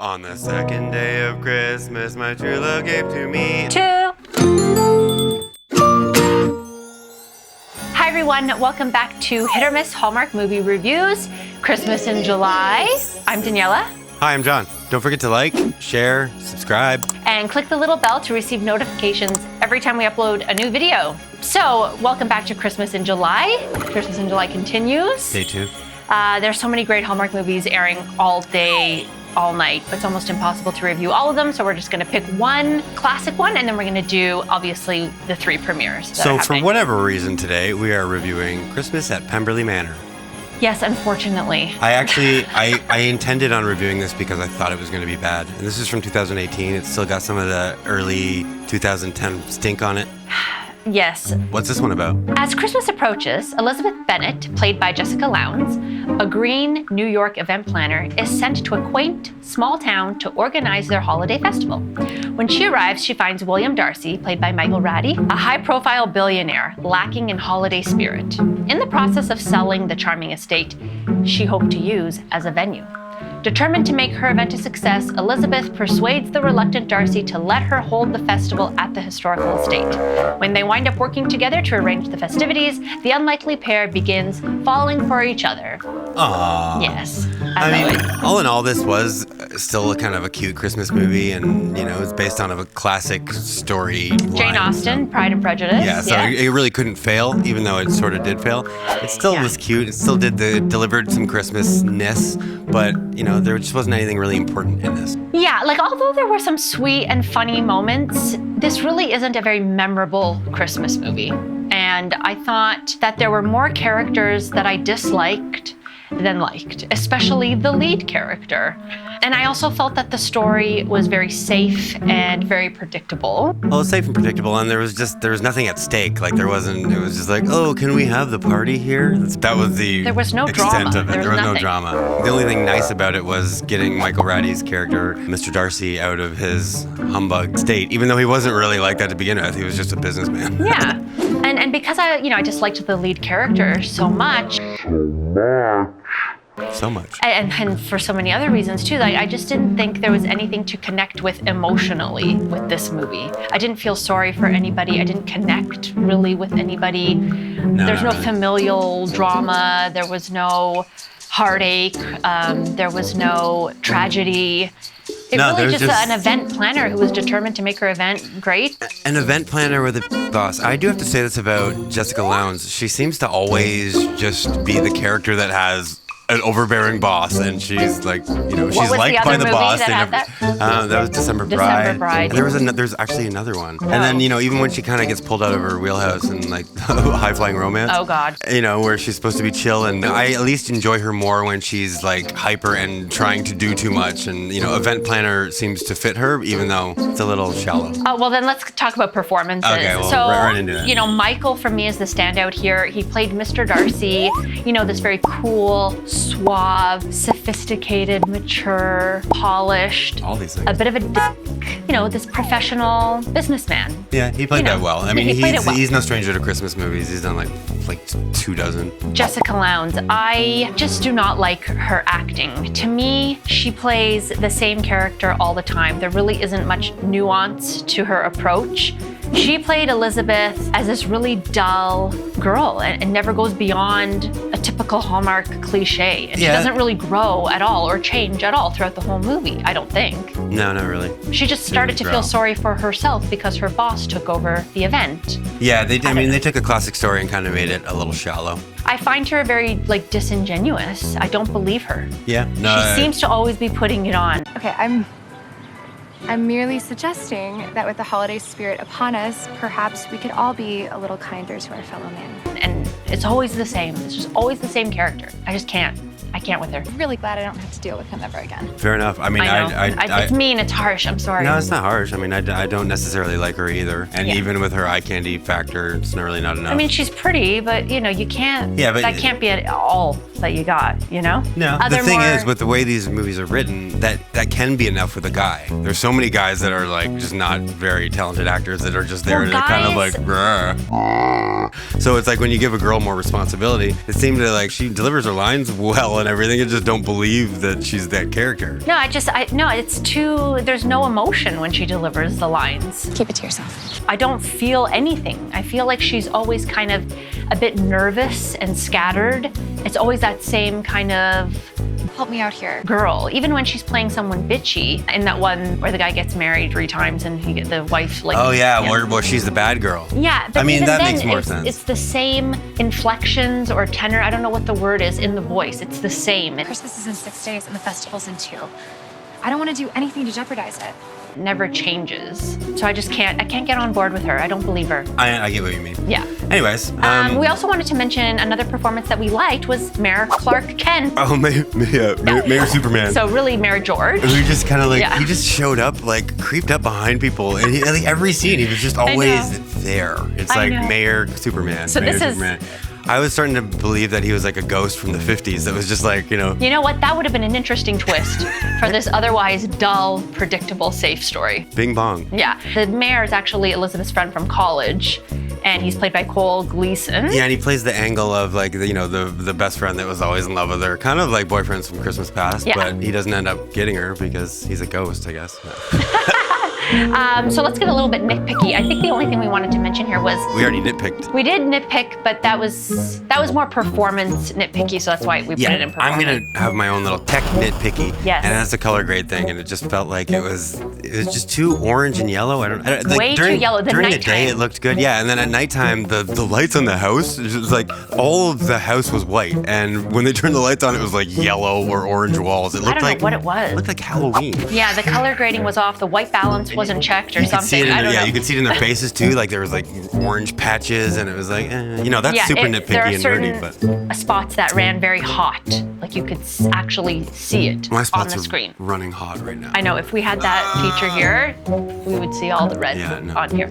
On the second day of Christmas, my true love gave to me. Hi everyone, welcome back to Hit or Miss Hallmark Movie Reviews, Christmas in July. I'm Daniela. Hi, I'm John. Don't forget to like, share, subscribe. And click the little bell to receive notifications every time we upload a new video. So, welcome back to Christmas in July. Christmas in July continues. Day 2. There's so many great Hallmark movies airing all day, all night. It's almost impossible to review all of them, so we're just going to pick one classic one, and then we're going to do, obviously, the 3 premieres. So for whatever reason today, we are reviewing Christmas at Pemberley Manor. Yes, unfortunately. I intended on reviewing this because I thought it was going to be bad. And this is from 2018. It's still got some of the early 2010 stink on it. Yes. What's this one about? As Christmas approaches, Elizabeth Bennet, played by Jessica Lowndes, a green New York event planner, is sent to a quaint, small town to organize their holiday festival. When she arrives, she finds William Darcy, played by Rady, a high-profile billionaire lacking in holiday spirit, in the process of selling the charming estate she hoped to use as a venue. Determined to make her event a success, Elizabeth persuades the reluctant Darcy to let her hold the festival at the historical estate. When they wind up working together to arrange the festivities, the unlikely pair begins falling for each other. Aww. Yes. I mean, all in all, this was still kind of a cute Christmas movie, and, you know, it's based on a classic story. Jane Austen, Pride and Prejudice. Yeah, so it really couldn't fail, even though it sort of did fail. It still was cute. It still delivered some Christmasness, but, you know, there just wasn't anything really important in this. Yeah, like although there were some sweet and funny moments, this really isn't a very memorable Christmas movie. And I thought that there were more characters that I disliked than liked, especially the lead character. And I also felt that the story was very safe and very predictable. Well, it's safe and predictable, and there was nothing at stake. Like it was just like, oh, can we have the party here? That was the There was no extent drama. of it. There was no drama. The only thing nice about it was getting Michael Rady's character, Mr. Darcy, out of his humbug state, even though he wasn't really like that to begin with. He was just a businessman. Yeah. And because I disliked the lead character so much. So much. And for so many other reasons too. Like I just didn't think there was anything to connect with emotionally with this movie. I didn't feel sorry for anybody. I didn't connect really with anybody. There's no familial drama. There was no heartache. There was no tragedy. Really just an event planner who was determined to make her event great. An event planner with a boss. I do have to say this about Jessica Lowndes. She seems to always just be the character that has an overbearing boss, and she's like, she's liked by the boss. That was December Bride. And there's actually another one. No. And then, even when she kind of gets pulled out of her wheelhouse and like High Flying Romance. Oh God. Where she's supposed to be chill, and I at least enjoy her more when she's like hyper and trying to do too much. And event planner seems to fit her, even though it's a little shallow. Oh well, then let's talk about performances. Okay, well, right into that. Michael for me is the standout here. He played Mr. Darcy. This very cool, suave, sophisticated, mature, polished. All these things. A bit of a dick, this professional businessman. Yeah, he played that well. I mean, he's no stranger to Christmas movies. He's done like 24. Jessica Lowndes, I just do not like her acting. To me, she plays the same character all the time. There really isn't much nuance to her approach. She played Elizabeth as this really dull girl and never goes beyond a typical Hallmark cliche. And she doesn't really grow at all or change at all throughout the whole movie, I don't think. No, not really. She just started to feel sorry for herself because her boss took over the event. Yeah, they took a classic story and kind of made it a little shallow. I find her very disingenuous. I don't believe her. Yeah, no. She seems to always be putting it on. Okay, I'm merely suggesting that with the holiday spirit upon us, perhaps we could all be a little kinder to our fellow man. And it's always the same. It's just always the same character. I just can't. I can't with her. I'm really glad I don't have to deal with him ever again. Fair enough. I mean, it's mean. It's harsh. I'm sorry. No, it's not harsh. I mean, I don't necessarily like her either. And even with her eye candy factor, it's really not enough. I mean, she's pretty, but you can't. Yeah, but that can't be all that you got. No. The thing is, with the way these movies are written, that can be enough with a guy. There's so many guys that are like just not very talented actors that are just there and they're kind of like. Bruh. So it's like when you give a girl more responsibility, it seems like she delivers her lines well and everything. I just don't believe that she's that character. No, it's too, there's no emotion when she delivers the lines. Keep it to yourself. I don't feel anything. I feel like she's always kind of a bit nervous and scattered. It's always that same kind of Help me out here. girl. Even when she's playing someone bitchy, in that one where the guy gets married 3 times and the wife like. Oh yeah, where she's the bad girl. Yeah, but I mean even that then, makes more sense. It's the same inflections or tenor. I don't know what the word is in the voice. It's the same. It Christmas is in 6 days and the festival's in 2. I don't want to do anything to jeopardize it. never changes. So I can't get on board with her. I don't believe her. I get what you mean. Yeah. Anyways. We also wanted to mention another performance that we liked was Mayor Clark Kent. Oh, Mayor Superman. So really Mayor George. He just kind of he just showed up, creeped up behind people. And every scene, he was just always there. It's like Mayor Superman. So Mayor this is... Superman. I was starting to believe that he was like a ghost from the 50s that was just You know what? That would have been an interesting twist for this otherwise dull, predictable, safe story. Bing bong. Yeah. The mayor is actually Elizabeth's friend from college, and he's played by Cole Gleason. Yeah, and he plays the angle of the best friend that was always in love with her. Kind of like Boyfriends from Christmas Past, but he doesn't end up getting her because he's a ghost, I guess. So let's get a little bit nitpicky. I think the only thing we wanted to mention here was we already nitpicked. We did nitpick, but that was more performance nitpicky, so that's why we put it in performance. I'm gonna have my own little tech nitpicky. Yes. And that's the color grade thing, and it just felt like it was just too orange and yellow. Way too yellow. During the day, it looked good. Yeah, and then at nighttime, the lights on the house, it was like all of the house was white, and when they turned the lights on, it was like yellow or orange walls. It looked I don't know what it was. It looked like Halloween. Yeah, the color grading was off. The white balance wasn't checked or something. You could see it in their faces too. Like there was orange patches, and it was like, that's super nitpicky and nerdy. But spots that ran very hot, like you could actually see it my spots on the screen. Are running hot right now. I know. If we had that feature here, we would see all the red on here.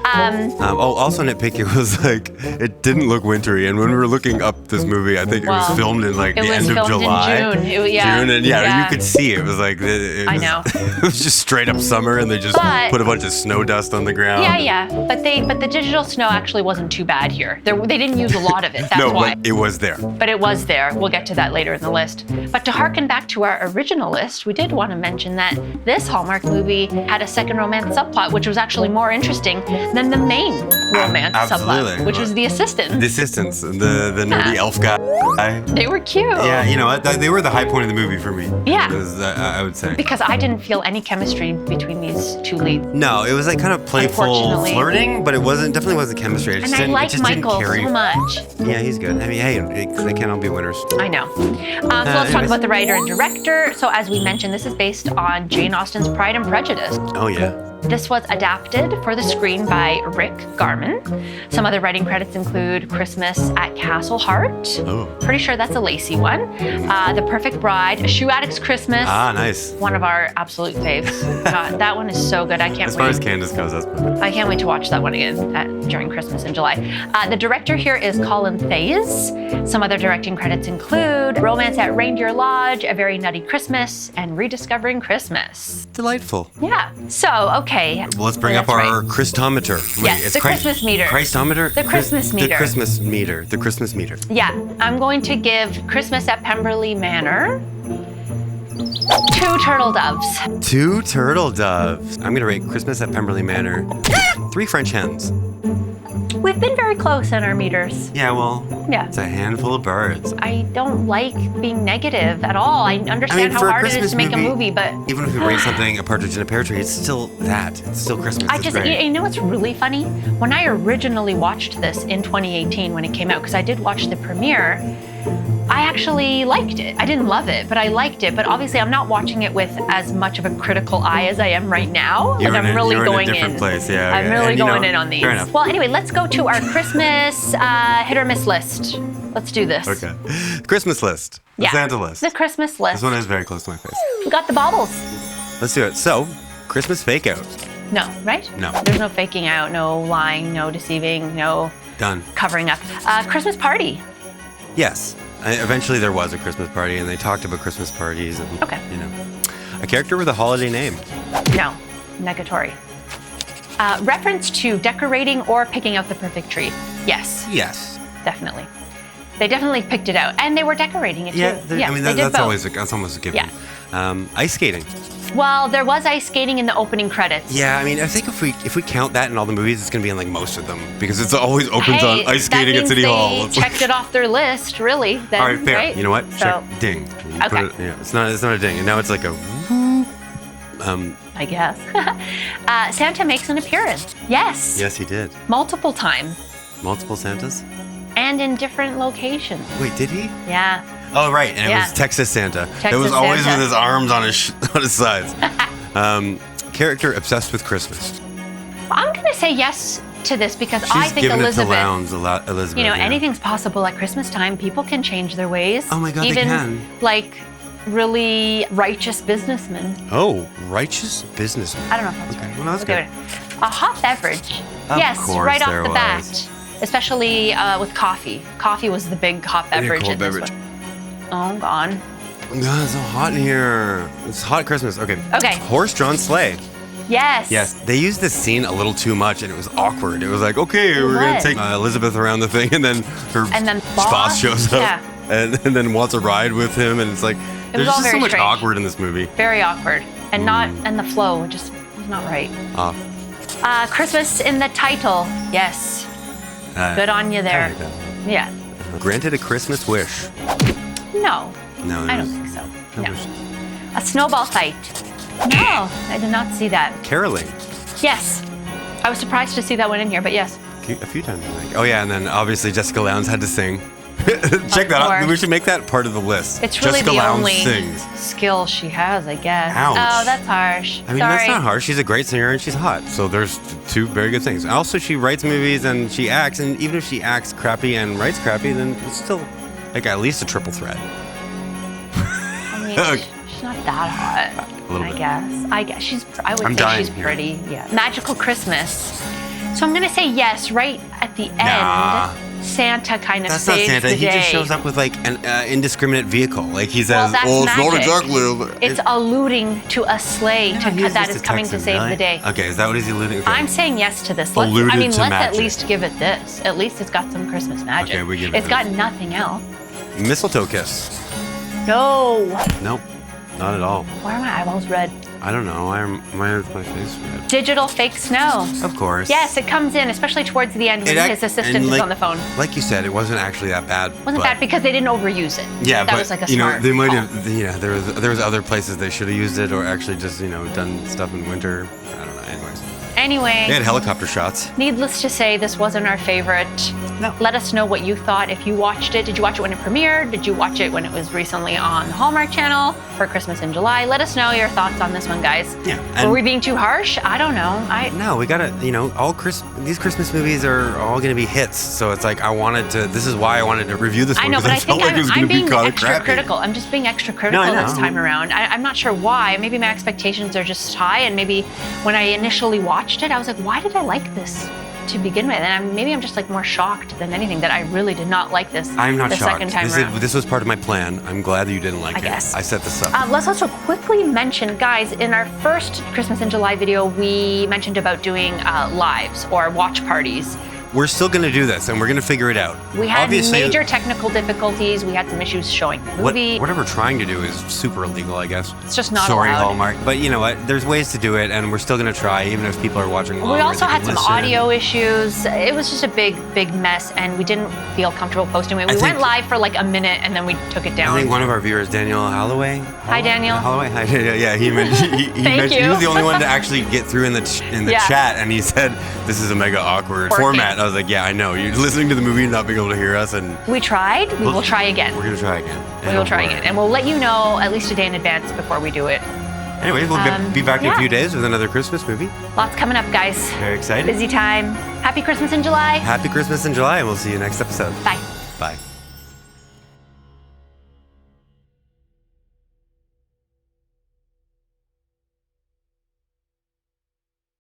Also nitpicky was it didn't look wintry, and when we were looking up this movie, I think it was filmed in the end of July. In June. June, and you could see it was I know. It was just straight up summer, and they just put a bunch of snow dust on the ground. Yeah. But the digital snow actually wasn't too bad here. They didn't use a lot of it. That's why. But it was there. But it was there. We'll get to that later in the list. But to harken back to our original list, we did want to mention that this Hallmark movie had a second romance subplot, which was actually more interesting than the main romance subplot, which was the assistant. The assistants, the nerdy elf guy. They were cute. Yeah, you know what? They were the high point of the movie for me. Yeah. I would say. Because I didn't feel any chemistry between these two leads. No, it was kind of playful flirting, but it definitely wasn't chemistry. I like Michael so much. Yeah, he's good. I mean, hey, they can't all be winners. I know. So let's talk about the writer and director. So as we mentioned, this is based on Jane Austen's Pride and Prejudice. Oh, yeah. This was adapted for the screen by Rick Garman. Some other writing credits include Christmas at Castle Heart. Oh. Pretty sure that's a Lacey one. The Perfect Bride, A Shoe Addict's Christmas. Ah, nice. One of our absolute faves. God, that one is so good. I can't wait. As far as Candace goes, that's good. I can't wait to watch that one again during Christmas in July. The director here is Colin Thays. Some other directing credits include Romance at Reindeer Lodge, A Very Nutty Christmas, and Rediscovering Christmas. Delightful. Yeah. So, okay. Well, let's bring up our Christometer. Yes, it's the Christmas meter. Christometer? The Christmas meter. The Christmas meter. The Christmas meter. Yeah. I'm going to give Christmas at Pemberley Manor 2 turtle doves. 2 turtle doves. I'm going to rate Christmas at Pemberley Manor 3 French hens. We've been very close in our meters. Yeah, well, yeah. It's a handful of birds. I don't like being negative at all. I understand how hard it is to make a movie, but... Even if you rate something A Partridge in a Pear Tree, it's still that. It's still Christmas. You know what's really funny? When I originally watched this in 2018 when it came out, because I did watch the premiere, I actually liked it. I didn't love it, but I liked it. But obviously, I'm not watching it with as much of a critical eye as I am right now. You're I'm really going in a different place. Yeah, I'm really going in on these. Fair enough. Well, anyway, let's go to our Christmas hit or miss list. Let's do this. Okay. Christmas list. The Santa list. The Christmas list. This one is very close to my face. We got the baubles. Let's do it. So, Christmas fake out. No, right? No. There's no faking out, no lying, no deceiving, no Done. Covering up. Christmas party. Yes. Eventually there was a Christmas party, and they talked about Christmas parties. And, a character with a holiday name. No. Negatory. Reference to decorating or picking out the perfect tree. Yes. Yes. Definitely. They definitely picked it out, and they were decorating it too. Yeah, I mean they did that's both. almost a given. Yeah. Ice skating. Well, there was ice skating in the opening credits. Yeah, I mean, I think if we count that in all the movies, it's gonna be in like most of them because it's always opens on ice skating at City Hall. They checked it off their list, really. Then, all right, fair. Right? You know what? So, Check ding. You okay. It's not a ding, and now it's like a. I guess. Santa makes an appearance. Yes. Yes, he did. Multiple times. Multiple Santas. And in different locations. Wait, did he? Yeah. Oh, right, and it was Texas Santa. It was always with his arms on his sides. Character obsessed with Christmas. Well, I'm gonna say yes to this because She's I think given Elizabeth. It to Lowndes, Elizabeth. You know, yeah. anything's possible at Christmas time. People can change their ways. Oh my God, even, they can. Like really righteous businessmen. Oh, righteous businessman. I don't know if that's right. Well, that's good. A hot beverage. Yes, course right off there the was. bat. Especially with coffee. Coffee was the big hot beverage cold in this beverage. one. Oh, gone. God, it's so hot in here. It's hot Christmas. Okay. Okay. Horse-drawn sleigh. Yes. Yes, they used this scene a little too much, and it was awkward. It was like, okay, we're gonna take Elizabeth around the thing, and then her boss shows up, and then wants a ride with him, and it's like there's all just so very much strange. awkward in this movie. Very awkward, and and the flow just was not right. Off. Christmas in the title. Yes. Good on you there. I like that. Yeah. Granted a Christmas wish. No. No, I don't think so. No. wish. A snowball fight. No, I did not see that. Caroling. Yes. I was surprised to see that one in here, but yes. A few times, I think. Oh yeah, and then obviously Jessica Lowndes had to sing. Check that out. We should make that part of the list. It's really Jessica the Lowndes only sings. skill she has, I guess. Ouch. Oh, that's harsh. I mean, Sorry. that's not harsh. She's a great singer and she's hot. So there's two very good things. Also, she writes movies and she acts. And even if she acts crappy and writes crappy, then it's still like at least a triple threat. I mean, she's not that hot. A little bit. I guess I would say she's pretty. Yeah. Magical Christmas. So I'm gonna say yes. Right at the end, Nah. Santa kind of That's not saves Santa. the He day. just shows up with like an indiscriminate vehicle. Like he says, that's "Oh, it's not magic. exactly." It's alluding to a sleigh he's that just is a coming to Texan, save really? the day. Okay, is that what he's alluding to? I'm saying yes to this. Alluded let's to at magic. least give it this. At least it's got some Christmas magic. Okay, we give it It's this. got nothing else. Mistletoe kiss. No. Nope, not at all. Why are my eyeballs red? I don't know. Why is my face red? Digital fake snow. Of course. Yes, it comes in, especially towards the end when his assistant is on the phone. Like you said, it wasn't actually that bad. Wasn't bad because they didn't overuse it. Yeah, that but was like a you know, smart they might call. have. Yeah, there was other places they should have used it, or actually just done stuff in winter. I don't know. Anyways, Anyway, they had helicopter shots. needless to say, this wasn't our favorite. No. Let us know what you thought if you watched it. Did you watch it when it premiered? Did you watch it when it was recently on the Hallmark Channel for Christmas in July? Let us know your thoughts on this one, guys. Yeah. Were we being too harsh? I don't know. No, we gotta. These Christmas movies are all gonna be hits. So it's like this is why I wanted to review this one. I know, but I think felt like it was I'm gonna be being kinda extra crappy. critical. I'm just being extra critical I know. this time around. I'm not sure why. Maybe my expectations are just high, and maybe when I initially watched it, I was like, why did I like this to begin with? And maybe I'm just like more shocked than anything that I really did not like this. I'm not the shocked. Second time around. This was part of my plan. I'm glad that you didn't like it. I guess. I set this up. Let's also quickly mention, guys, in our first Christmas in July video, we mentioned about doing lives or watch parties. We're still gonna do this, and we're gonna figure it out. We had Obviously, major technical difficulties. We had some issues showing the movie. Whatever we're trying to do is super illegal, I guess. It's just not Sorry, allowed. Hallmark. But you know what? There's ways to do it, and we're still gonna try, even if people are watching along. We or also they had can some listen. audio issues. It was just a big mess, and we didn't feel comfortable posting it. We went live for like a minute, and then we took it down. I think one of our viewers, Daniela Holloway. Hi, Daniel. Holloway. Hi, yeah. He mentioned he was the only one to actually get through in the chat, and he said this is a mega awkward format. And I was like, yeah, I know. You're listening to the movie and not being able to hear us, and we tried. We will try again. We're gonna try again. We will try again, and we'll let you know at least a day in advance before we do it. Anyways, we'll be back in a few days with another Christmas movie. Lots coming up, guys. Very excited. Busy time. Happy Christmas in July. Happy Christmas in July, and we'll see you next episode. Bye. Bye.